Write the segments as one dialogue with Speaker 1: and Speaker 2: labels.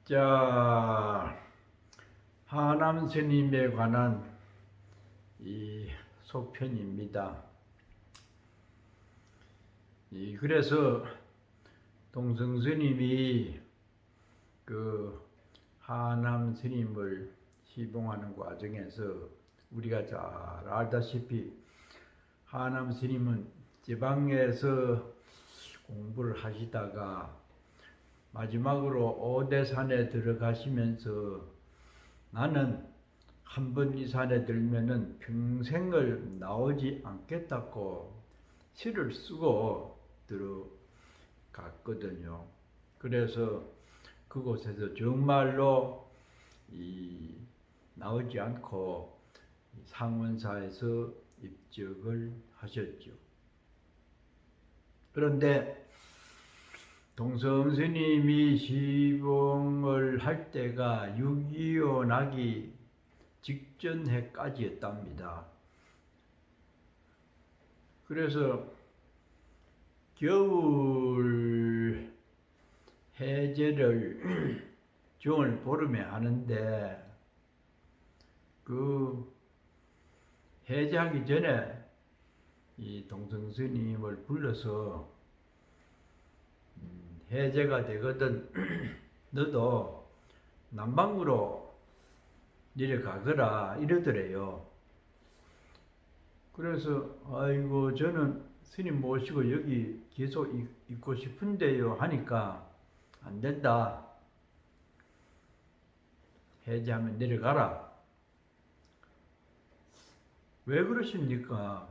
Speaker 1: 자, 하남 스님에 관한 이 속편입니다. 그래서 동성 스님이 그 하남 스님을 시봉하는 과정에서 우리가 잘 알다시피 하남 스님은 지방에서 공부를 하시다가 마지막으로 오대산에 들어가시면서 나는 한 번 이 산에 들면은 평생을 나오지 않겠다고 시를 쓰고 들어갔거든요. 그래서 그곳에서 정말로 나오지 않고 상원사에서 입적을 하셨죠. 그런데 동성 스님이 시봉을 할 때가 6.25 나기 직전 해까지였답니다. 그래서 겨울 해제를 정월 보름에 하는데 그 해제하기 전에 이 동성 스님을 불러서 해제가 되거든 너도 남방으로 내려가거라 이러더래요. 그래서 아이고 저는 스님 모시고 여기 계속 있고 싶은데요 하니까 안 된다. 해제하면 내려가라. 왜 그러십니까?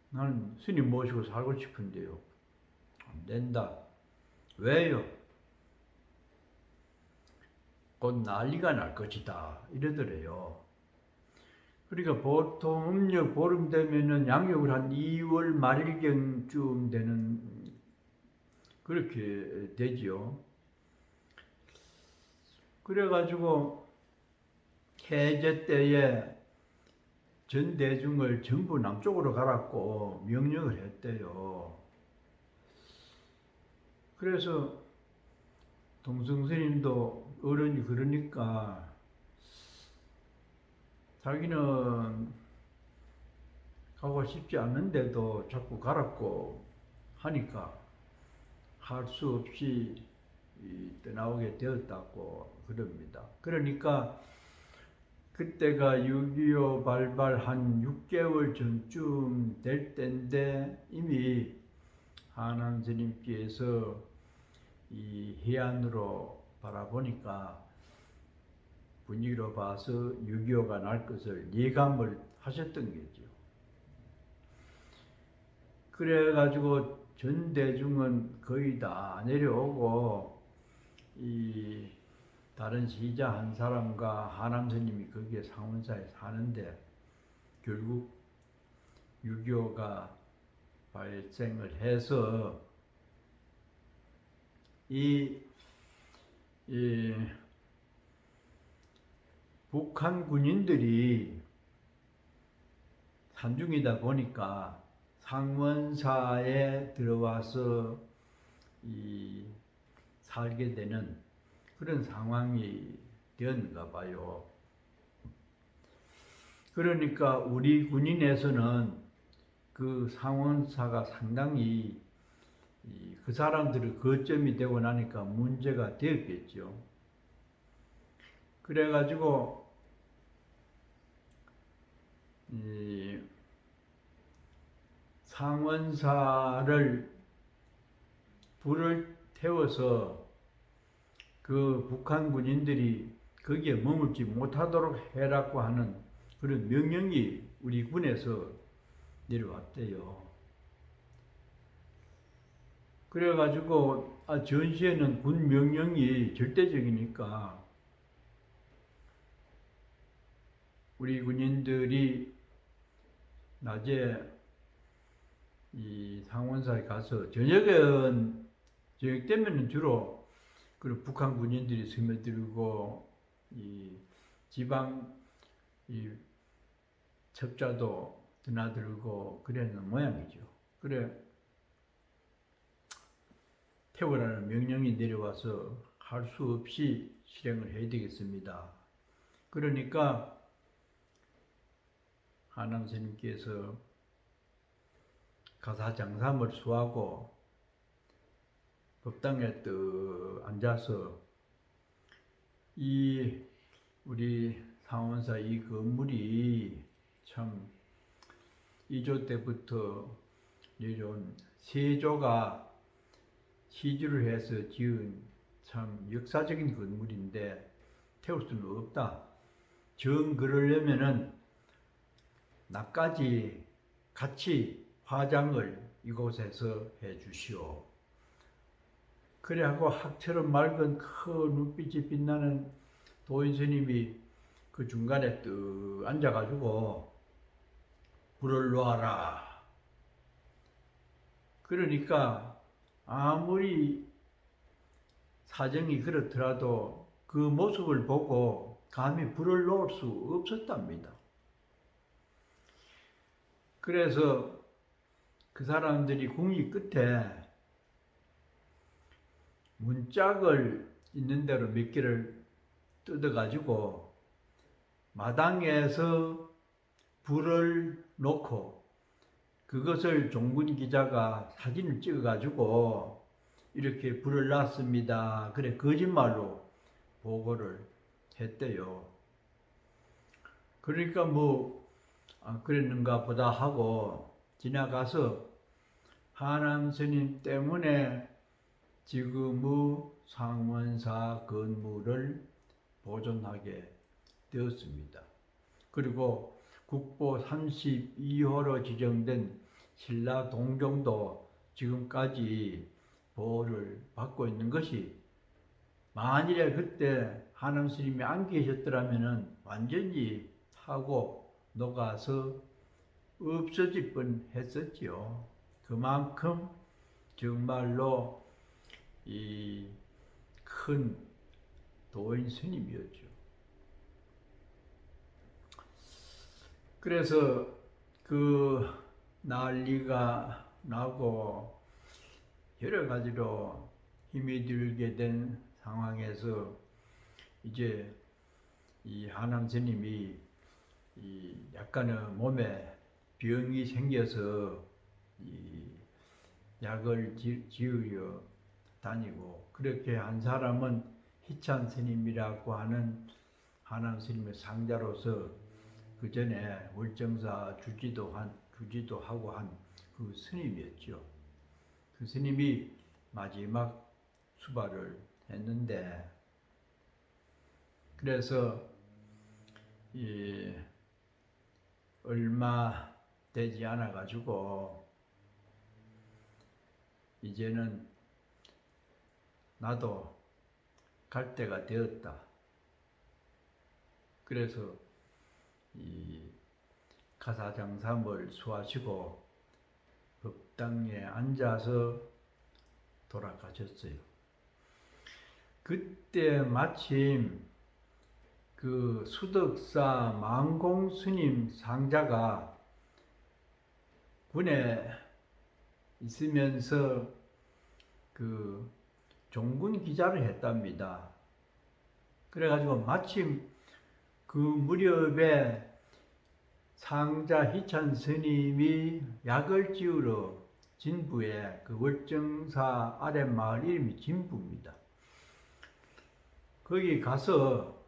Speaker 1: 나는 스님 모시고 살고 싶은데요. 안 된다. 왜요? 곧 난리가 날 것이다 이러더래요. 그러니까 보통 음력 보름 되면은 양력을 한 2월 말일경쯤 되는 그렇게 되지요. 그래가지고 해제 때에 전 대중을 전부 남쪽으로 가라고 명령을 했대요. 그래서 동성 스님도 어른이 그러니까 자기는 가고 싶지 않는데도 자꾸 가라고 하니까 할 수 없이 떠나오게 되었다고 그럽니다. 그러니까 그때가 6.25 발발 한 6개월 전쯤 될 때인데 이미 하남 스님께서 이 해안으로 바라보니까 분위기로 봐서 6.25가 날 것을 예감을 하셨던 거죠. 그래가지고 전 대중은 거의 다 내려오고 이 다른 시자 한 사람과 하남 스님이 거기에 상원사에 사는데 결국 6.25가 발생을 해서 이 북한 군인들이 산중이다 보니까 상원사에 들어와서 살게 되는 그런 상황이 되었는가 봐요. 그러니까 우리 군인에서는 그 상원사가 상당히 그 사람들의 거점이 되고 나니까 문제가 되었겠죠. 그래가지고 이 상원사를 불을 태워서 그 북한 군인들이 거기에 머물지 못하도록 해라고 하는 그런 명령이 우리 군에서 내려왔대요. 그래가지고 전시에는 군 명령이 절대적이니까 우리 군인들이 낮에 이 상원사에 가서 저녁 때면은 주로 그 북한 군인들이 스며들고 이 지방 이 첩자도 드나들고 그랬는 모양이죠. 그래 태우라는 명령이 내려와서 할 수 없이 실행을 해야 되겠습니다. 그러니까 하남 스님께서 가사장삼을 수하고 법당에 또 앉아서 이 우리 상원사 이 건물이 참 2조 때부터 내려온 세조가 시주를 해서 지은 참 역사적인 건물인데 태울 수는 없다. 정 그러려면은 나까지 같이 화장을 이곳에서 해 주시오. 그래하고 학처럼 맑은 큰 눈빛이 빛나는 도인 스님이 그 중간에 뜩 앉아가지고 불을 놓아라. 그러니까 아무리 사정이 그렇더라도 그 모습을 보고 감히 불을 놓을 수 없었답니다. 그래서 그 사람들이 궁리 끝에 문짝을 있는 대로 몇 개를 뜯어가지고 마당에서 불을 놓고 그것을 종군 기자가 사진을 찍어가지고 이렇게 불을 놨습니다. 그래 거짓말로 보고를 했대요. 그러니까 그랬는가 보다 하고 지나가서 하남 스님 때문에 지금의 상원사 건물을 보존하게 되었습니다. 그리고 국보 32호로 지정된 신라 동정도 지금까지 보호를 받고 있는 것이 만일에 그때 하남 스님이 안 계셨더라면 완전히 타고 녹아서 없어질 뻔했었지요. 그만큼 정말로 이 큰 도인 스님이었죠. 그래서 그 난리가 나고 여러 가지로 힘이 들게 된 상황에서 이제 이 하남 스님이 이 약간의 몸에 병이 생겨서 이 약을 지으려 다니고 그렇게 한 사람은 희찬 스님이라고 하는 하남 스님의 상자로서 그 전에 월정사 주지도 하고 한 그 스님이었죠. 그 스님이 마지막 수발을 했는데 그래서 얼마 되지 않아 가지고 이제는 나도 갈 때가 되었다. 그래서 가사장삼을 수하시고 법당에 앉아서 돌아가셨어요. 그때 마침 그 수덕사 망공스님 상자가 군에 있으면서 그 종군 기자를 했답니다. 그래가지고 마침 그 무렵에 상자 희찬 스님이 약을 지으러 진부에 그 월정사 아랫마을 이름이 진부입니다. 거기 가서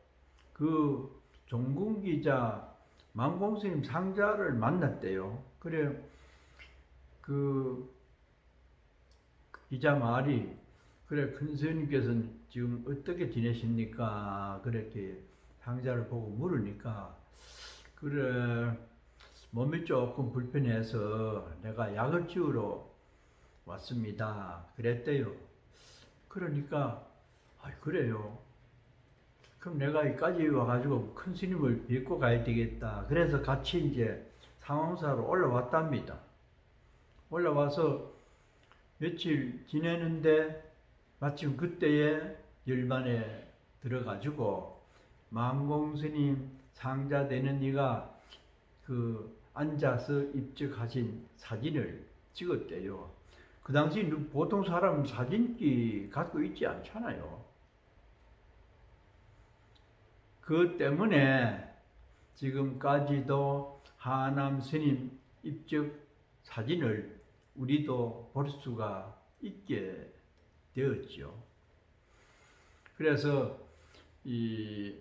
Speaker 1: 그 종군 기자 망공스님 상자를 만났대요. 그래 그 기자 말이 그래 큰 스님께서는 지금 어떻게 지내십니까? 그렇게 상자를 보고 물으니까 그래 몸이 조금 불편해서 내가 약을 지으러 왔습니다. 그랬대요. 그러니까 그래요. 그럼 내가 여기까지 와가지고 큰 스님을 뵙고 가야 되겠다. 그래서 같이 이제 상황사로 올라왔답니다. 올라와서 며칠 지내는데 마침 그때에 열반에 들어가지고 망공스님 상자 되는 이가 그 앉아서 입적하신 사진을 찍었대요. 그 당시 보통 사람 사진기 갖고 있지 않잖아요. 그 때문에 지금까지도 하남 스님 입적 사진을 우리도 볼 수가 있게 되었죠. 그래서 이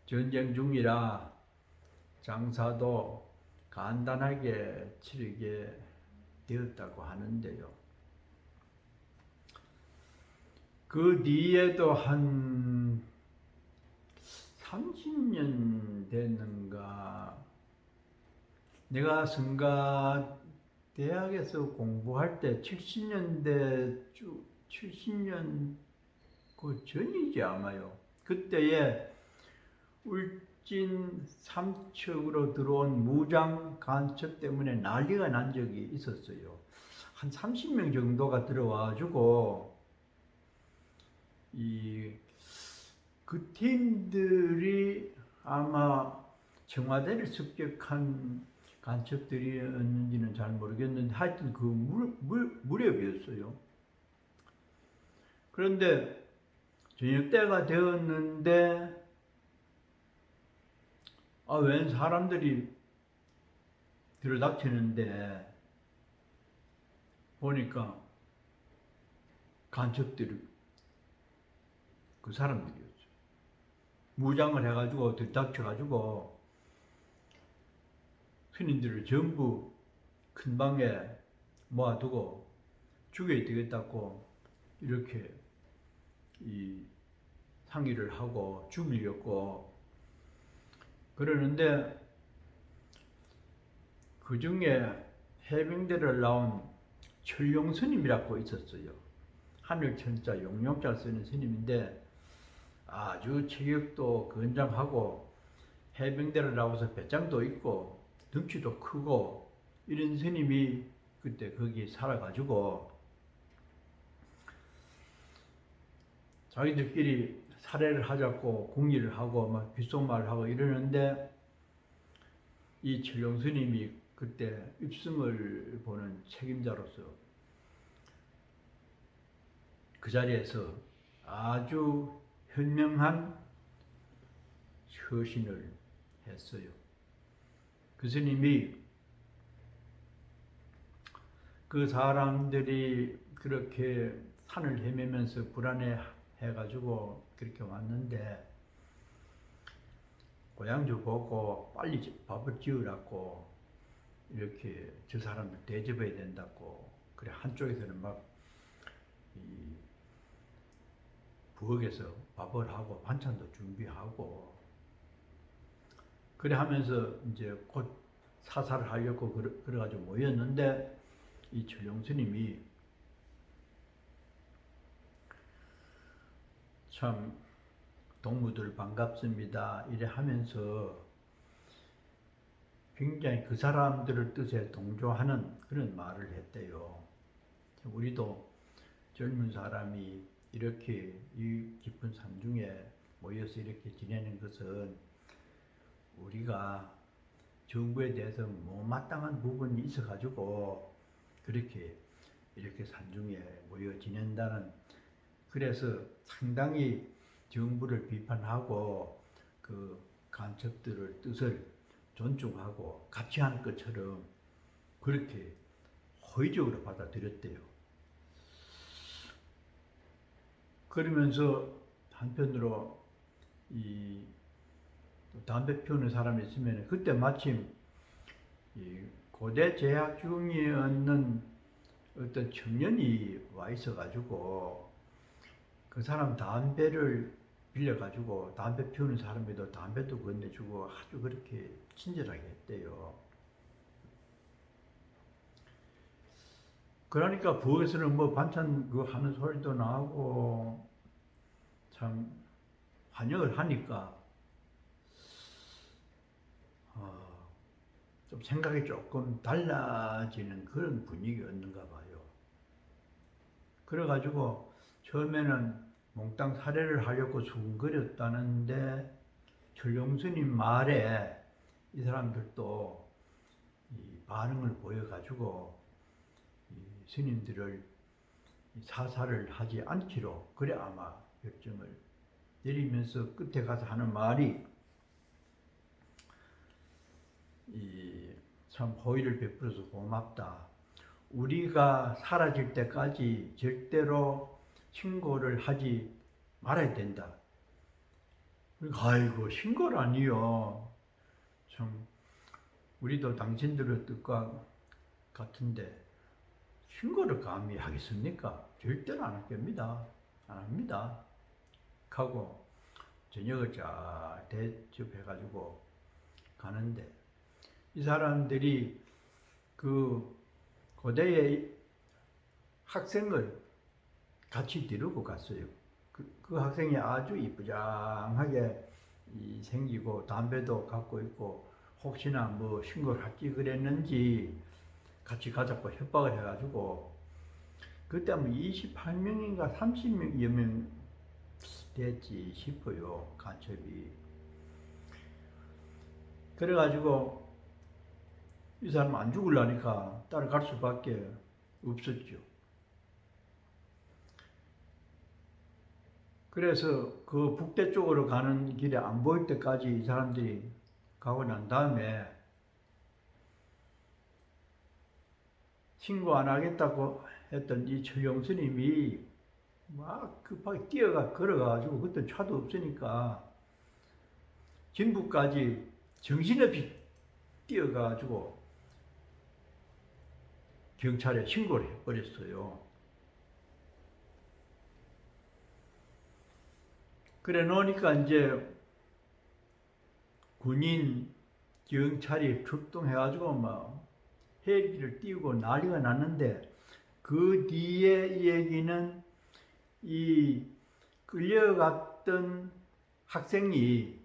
Speaker 1: 전쟁 중이라 장사도 간단하게 치르게 되었다고 하는데요. 그 뒤에도 한 30년 됐는가 내가 성가 대학에서 공부할 때 70년 그 전이지 아마요. 그때에 울진 삼척으로 들어온 무장 간첩 때문에 난리가 난 적이 있었어요. 한 30명 정도가 들어와가지고 그 팀들이 아마 청와대를 습격한 간첩들이었는지는 잘 모르겠는데 하여튼 그 무렵이었어요. 그런데 저녁 때가 되었는데 웬 사람들이 들어닥치는데 보니까 간첩들이 그 사람들이었죠. 무장을 해가지고 들닥쳐가지고 스님들을 전부 큰 방에 모아두고 죽여야 되겠다고 이렇게 상의를 하고 죽이려고 그러는데 그 중에 해병대를 나온 철용 스님이라고 있었어요. 하늘천자 용용자 쓰는 스님인데 아주 체격도 건장하고 해병대를 나와서 배짱도 있고 덩치도 크고 이런 스님이 그때 거기 살아가지고 자기들끼리 살해를 하자고 공의를 하고 막 귓속말을 하고 이러는데 이 철용 스님이 그때 입승을 보는 책임자로서 그 자리에서 아주 현명한 처신을 했어요. 그 스님이 그 사람들이 그렇게 산을 헤매면서 불안해 해가지고 그렇게 왔는데 고향주 보고 빨리 밥을 지으라고 이렇게 저 사람들 대접해야 된다고 그래 한쪽에서는 막 부엌에서 밥을 하고 반찬도 준비하고 그래 하면서 이제 곧 사살을 하려고 그래가지고 모였는데 이 철용 스님이 참 동무들 반갑습니다 이래 하면서 굉장히 그 사람들의 뜻에 동조하는 그런 말을 했대요. 우리도 젊은 사람이 이렇게 이 깊은 산중에 모여서 이렇게 지내는 것은 우리가 정부에 대해서 못마땅한 부분이 있어가지고 그렇게 이렇게 산중에 모여 지낸다는, 그래서 상당히 정부를 비판하고 그 간첩들의 뜻을 존중하고 같이 하는 것처럼 그렇게 호의적으로 받아들였대요. 그러면서 한편으로 이 담배 피우는 사람이 있으면 그때 마침 이 고대 재학 중이었는 어떤 청년이 와 있어가지고 그 사람 담배를 빌려가지고 담배 피우는 사람에도 담배도 건네주고 아주 그렇게 친절하게 했대요. 그러니까 부엌에서는 뭐 반찬 그 하는 소리도 나고 참 환영을 하니까 좀 생각이 조금 달라지는 그런 분위기였는가 봐요. 그래가지고 처음에는 몽땅 살해를 하려고 수군거렸다는데 철룡스님 말에 이 사람들도 이 반응을 보여가지고 이 스님들을 사살을 하지 않기로 그래 아마 결정을 내리면서 끝에 가서 하는 말이 참 호의를 베풀어서 고맙다. 우리가 사라질 때까지 절대로 신고를 하지 말아야 된다. 아이고 신고라니요. 참 우리도 당신들의 뜻과 같은데 신고를 감히 하겠습니까? 절대로 안 할 겁니다. 안 합니다. 하고 저녁을 잘 대접해가지고 가는데 이 사람들이 그 고대의 학생을 같이 데리고 갔어요. 그 학생이 아주 이쁘장하게 생기고 담배도 갖고 있고 혹시나 뭐 신고를 할지 그랬는지 같이 가자고 협박을 해가지고 그때 뭐 28명인가 30여 명 됐지 싶어요. 간첩이. 그래가지고 이 사람 안 죽으려니까 따라갈 수밖에 없었죠. 그래서 그 북대 쪽으로 가는 길에 안 보일 때까지 이 사람들이 가고 난 다음에 신고 안 하겠다고 했던 이 철용 스님이 막 급하게 걸어가지고 그때 차도 없으니까 진부까지 정신없이 뛰어가지고 경찰에 신고를 해버렸어요. 그래 놓으니까 이제 군인, 경찰이 출동해가지고 막 헬기를 띄우고 난리가 났는데 그 뒤에 이 얘기는 이 끌려갔던 학생이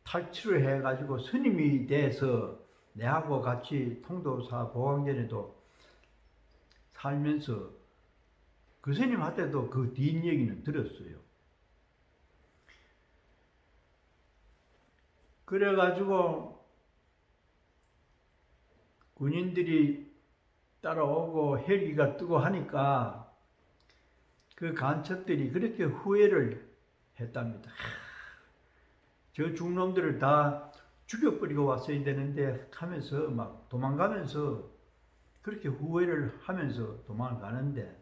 Speaker 1: 탈출을 해가지고 스님이 돼서 내하고 같이 통도사 보강전에도 살면서 그 스님한테도 그 뒷얘기는 들었어요. 그래가지고 군인들이 따라오고 헬기가 뜨고 하니까 그 간첩들이 그렇게 후회를 했답니다. 저 중놈들을 다 죽여버리고 왔어야 되는데 하면서 막 도망가면서 그렇게 후회를 하면서 도망가는데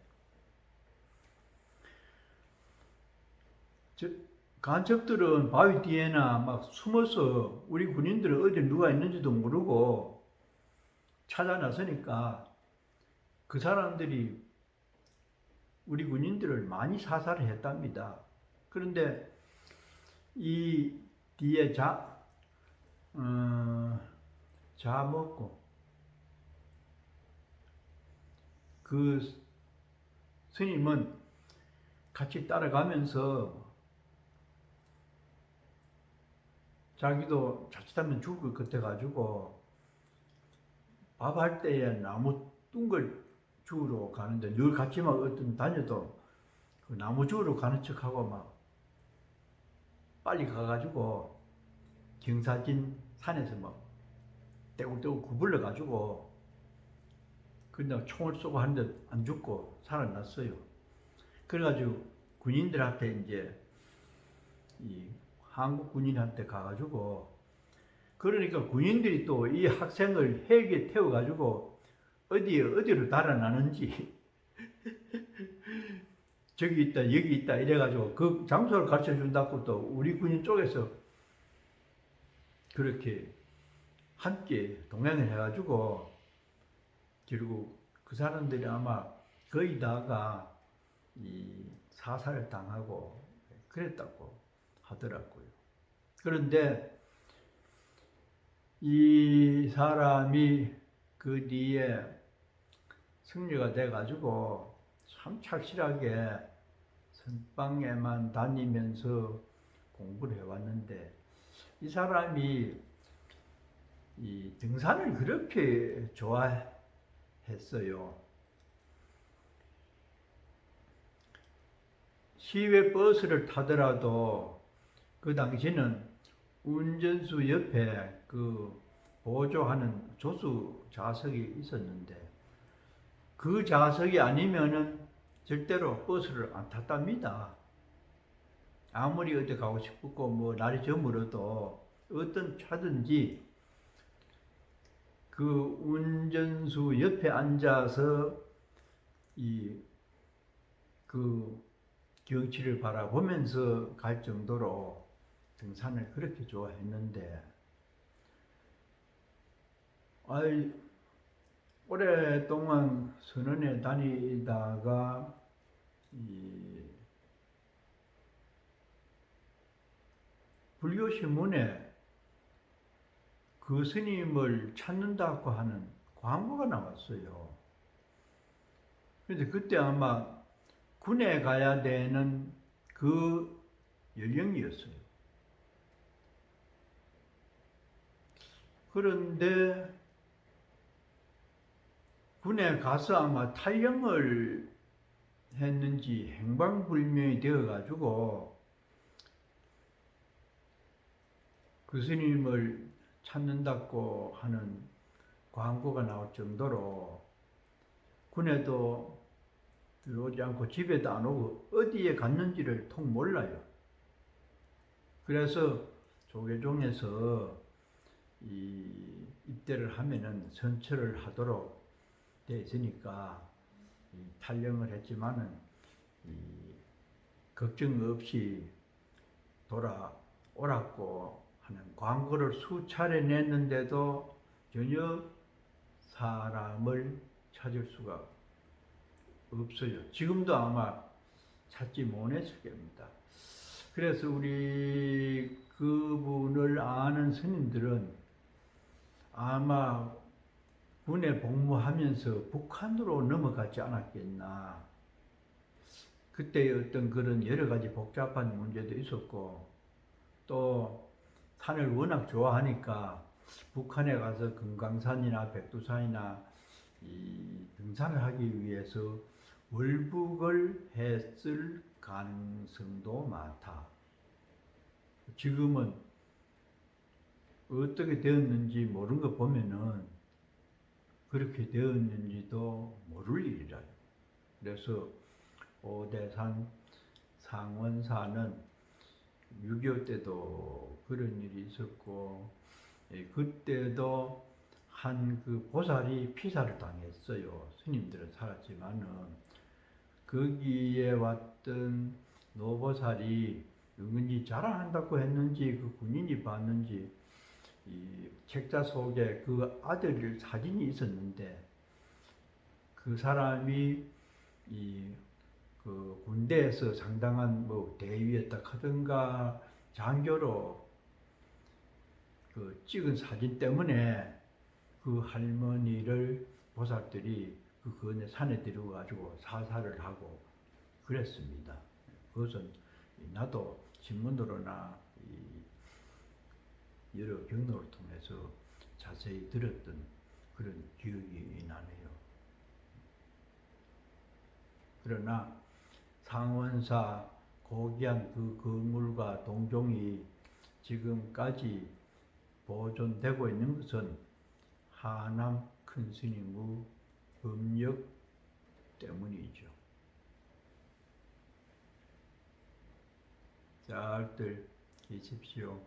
Speaker 1: 간첩들은 바위 뒤에나 막 숨어서 우리 군인들은 어디 누가 있는지도 모르고 찾아 나서니까 그 사람들이 우리 군인들을 많이 사살을 했답니다. 그런데 이 뒤에 먹고 그 스님은 같이 따라가면서 자기도 자칫하면 죽을 것 같아가지고 밥할 때에 나무 둥글 주우러 가는데 늘 같이 막 어떤 다녀도 그 나무 주우러 가는 척하고 막 빨리 가가지고 경사진 산에서 막 떼굴떼굴 구불러 가지고 그냥 총을 쏘고 하는데 안 죽고 살아났어요. 그래가지고 군인들한테 이제 이 한국 군인한테 가가지고 그러니까 군인들이 또 이 학생을 헬기에 태워가지고 어디로 달아나는지 저기 있다 여기 있다 이래가지고 그 장소를 가르쳐 준다고 또 우리 군인 쪽에서 그렇게 함께 동행을 해가지고 결국 그 사람들이 아마 거의 다가 이 사살을 당하고 그랬다고 하더라고요. 그런데 이 사람이 그 뒤에 승려가 돼가지고 참 착실하게 선방에만 다니면서 공부를 해왔는데 이 사람이 이 등산을 그렇게 좋아했어요. 시외 버스를 타더라도 그 당시는 운전수 옆에 그 보조하는 조수 좌석이 있었는데 그 좌석이 아니면은 절대로 버스를 안 탔답니다. 아무리 어디 가고 싶고 뭐 날이 저물어도 어떤 차든지 그 운전수 옆에 앉아서 그 경치를 바라보면서 갈 정도로 등산을 그렇게 좋아했는데 오랫동안 선원에 다니다가 불교신문에 그 스님을 찾는다고 하는 광고가 나왔어요. 그런데 그때 아마 군에 가야 되는 그 연령이었어요. 그런데 군에 가서 아마 탈영을 했는지 행방불명이 되어가지고 그 스님을 찾는다고 하는 광고가 나올 정도로 군에도 들어오지 않고 집에도 안 오고 어디에 갔는지를 통 몰라요. 그래서 조계종에서 입대를 하면은 선처를 하도록 되어 있으니까 탈영을 했지만은 걱정 없이 돌아오라고 하는 광고를 수차례 냈는데도 전혀 사람을 찾을 수가 없어요. 지금도 아마 찾지 못했을 겁니다. 그래서 우리 그분을 아는 스님들은 아마 군에 복무하면서 북한으로 넘어가지 않았겠나. 그때 어떤 그런 여러 가지 복잡한 문제도 있었고 또 산을 워낙 좋아하니까 북한에 가서 금강산이나 백두산이나 등산을 하기 위해서 월북을 했을 가능성도 많다. 지금은 어떻게 되었는지 모르는 거 보면은 그렇게 되었는지도 모를 일이라. 그래서 오대산 상원사는 6.25 때도 그런 일이 있었고 그때도 한 그 보살이 피살을 당했어요. 스님들은 살았지만은 거기에 왔던 노보살이 은근히 자랑한다고 했는지 그 군인이 봤는지 이 책자 속에 그 아들 사진이 있었는데 그 사람이 그 군대에서 상당한 뭐 대위였다 하든가 장교로 그 찍은 사진 때문에 그 할머니를 보살들이 그 근해 산에 데려가지고 사살을 하고 그랬습니다. 그것은 나도 신문으로나 여러 경로를 통해서 자세히 들었던 그런 기억이 나네요. 그러나 상원사 고귀한 그 건물과 동종이 지금까지 보존되고 있는 것은 하남 큰 스님의 법력 때문이죠. 잘들 계십시오.